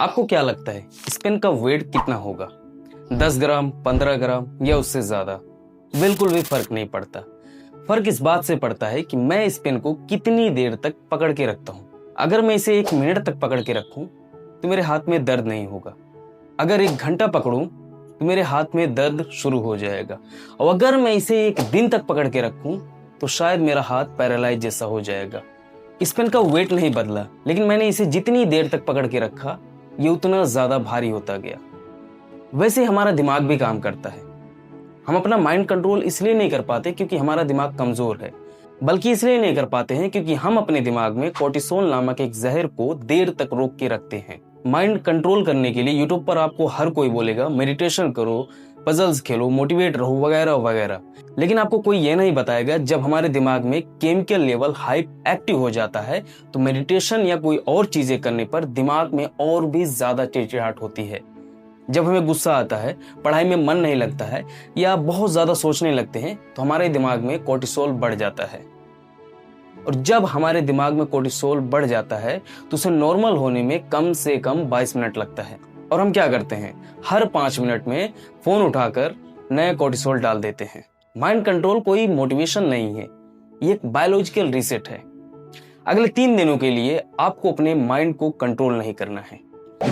आपको क्या लगता है इस पेन का वेट कितना होगा? 10 ग्राम, 15 ग्राम या उससे ज्यादा? बिल्कुल भी फर्क नहीं पड़ता। फर्क इस बात से पड़ता है कि मैं इस पेन को कितनी देर तक पकड़ के रखता हूँ। अगर मैं इसे 1 मिनट तक पकड़ के रखूं तो मेरे हाथ में दर्द नहीं होगा। अगर 1 घंटा पकड़ूं तो मेरे हाथ में दर्द शुरू हो जाएगा। और अगर मैं इसे 1 दिन तक पकड़ के रखूं तो शायद मेरा हाथ पैरालाइज जैसा हो जाएगा। इस पेन का वेट नहीं बदला, लेकिन मैंने इसे जितनी देर तक पकड़ के रखा ये उतना ज्यादा भारी होता गया। वैसे हमारा दिमाग भी काम करता है। हम अपना माइंड कंट्रोल इसलिए नहीं कर पाते क्योंकि हमारा दिमाग कमजोर है, बल्कि इसलिए नहीं कर पाते हैं क्योंकि हम अपने दिमाग में कोर्टिसोल नामक एक जहर को देर तक रोक के रखते हैं। माइंड कंट्रोल करने के लिए यूट्यूब पर आपको हर कोई बोलेगा मेडिटेशन करो, पजल्स खेलो, मोटिवेट रहो वगैरह वगैरह, लेकिन आपको कोई ये नहीं बताएगा जब हमारे दिमाग में केमिकल लेवल हाई एक्टिव हो जाता है तो मेडिटेशन या कोई और चीजें करने पर दिमाग में और भी ज्यादा चिड़चिड़ाहट होती है। जब हमें गुस्सा आता है, पढ़ाई में मन नहीं लगता है या बहुत ज्यादा सोचने लगते हैं तो हमारे दिमाग में कोर्टिसोल बढ़ जाता है। और जब हमारे दिमाग में कोर्टिसोल बढ़ जाता है तो उसे नॉर्मल होने में कम से कम 22 मिनट लगता है। और हम क्या करते हैं, हर 5 मिनट में फोन उठाकर नया कोर्टिसोल डाल देते हैं। माइंड कंट्रोल कोई मोटिवेशन नहीं है, ये एक बायोलॉजिकल रीसेट है। अगले 3 दिनों के लिए आपको अपने माइंड को कंट्रोल नहीं करना है,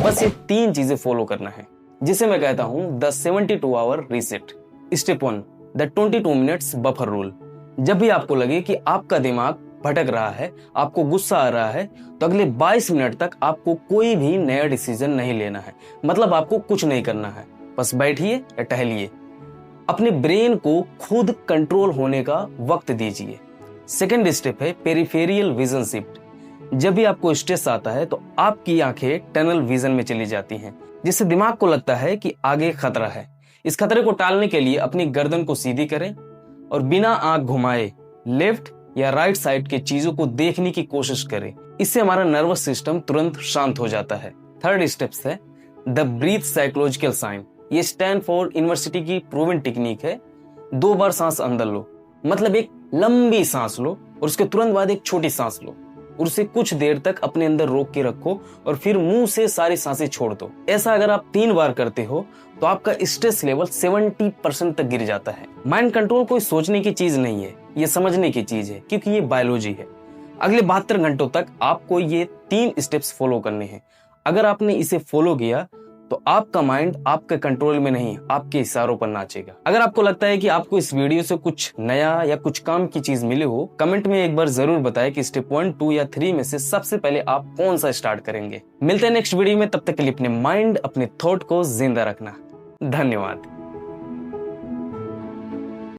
बस ये 3 चीजें फॉलो करना है, जिसे मैं कहता हूं the 72 hour reset. Step 1, the 22 minutes buffer rule. जब भी आपको लगे कि आपका दिमाग भटक रहा है, आपको गुस्सा आ रहा है, तो अगले 22 मिनट तक आपको कोई भी नया डिसीजन नहीं लेना है। मतलब आपको कुछ नहीं करना है, बस बैठिए या टहलिए। अपने ब्रेन को खुद कंट्रोल होने का वक्त दीजिए। सेकेंड स्टेप है पेरिफेरियल विजन शिफ्ट। जब भी आपको स्ट्रेस आता है तो आपकी आंखें टनल विजन में चली जाती हैं, जिससे दिमाग को लगता है कि आगे खतरा है। इस खतरे को टालने के लिए अपनी गर्दन को सीधी करें और बिना आंख घुमाए लेफ्ट या राइट साइड के चीजों को देखने की कोशिश करें। इससे हमारा नर्वस सिस्टम तुरंत शांत हो जाता है। थर्ड स्टेप्स है द ब्रीथ साइकोलॉजिकल साइन। ये स्टैनफोर्ड यूनिवर्सिटी की प्रूवन टेक्निक है। 2 बार सांस अंदर लो, मतलब एक लंबी सांस लो और उसके तुरंत बाद एक छोटी सांस लो और उसे कुछ देर तक अपने अंदर रोक के रखो और फिर मुंह से सारी सांसें छोड़ दो। ऐसा अगर आप 3 बार करते हो तो आपका स्ट्रेस लेवल 70% तक गिर जाता है। माइंड कंट्रोल कोई सोचने की चीज नहीं है, ये समझने की चीज है, क्योंकि ये बायोलॉजी है। अगले 72 घंटों तक आपको ये 3 स्टेप्स फॉलो करने हैं। अगर आपने इसे फॉलो किया तो आपका माइंड आपके कंट्रोल में नहीं, आपके इशारों पर नाचेगा। अगर आपको लगता है कि आपको इस वीडियो से कुछ नया या कुछ काम की चीज मिले हो, कमेंट में एक बार जरूर बताएं कि स्टेप 1, 2 या 3 में से सबसे पहले आप कौन सा स्टार्ट करेंगे। मिलते हैं नेक्स्ट वीडियो में, तब तक के लिए अपने माइंड, अपने थॉट को जिंदा रखना। धन्यवाद।